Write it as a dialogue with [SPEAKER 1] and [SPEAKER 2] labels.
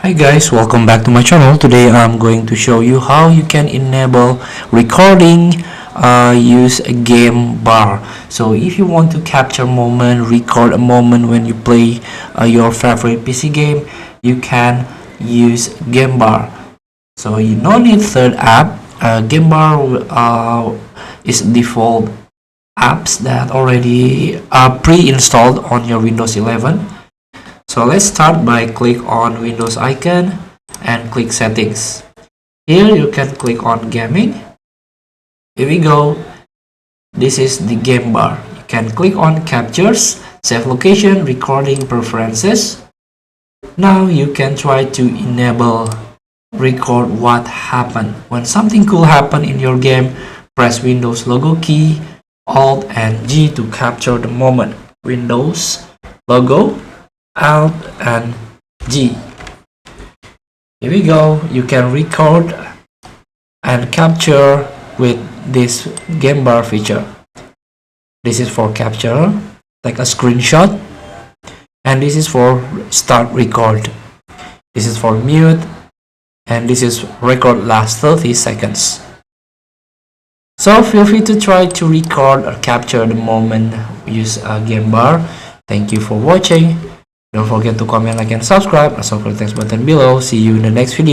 [SPEAKER 1] Hi guys, welcome back to my channel. Today I'm going to show you how you can enable recording use a game bar. So if you want to capture moment, record a moment when you play your favorite PC game, you can use game bar. So you don't need third app. Game bar is default apps that already are pre-installed on your Windows 11. So let's start by click on Windows icon and click settings. Here you can click on gaming. Here we go. This is the game bar. You can click on captures, save location, recording preferences. Now you can try to enable record what happened. When something cool happen in your game, press Windows logo key, Alt and G to capture the moment. Windows logo, Alt and G. Here we go. You can record and capture with this game bar feature. This is for capture, like a screenshot, and this is for start record. This is for mute, and this is record last 30 seconds. So feel free to try to record or capture the moment. Use a game bar. Thank you for watching. Don't forget to comment, like, and subscribe. Also click the text button below. See you in the next video.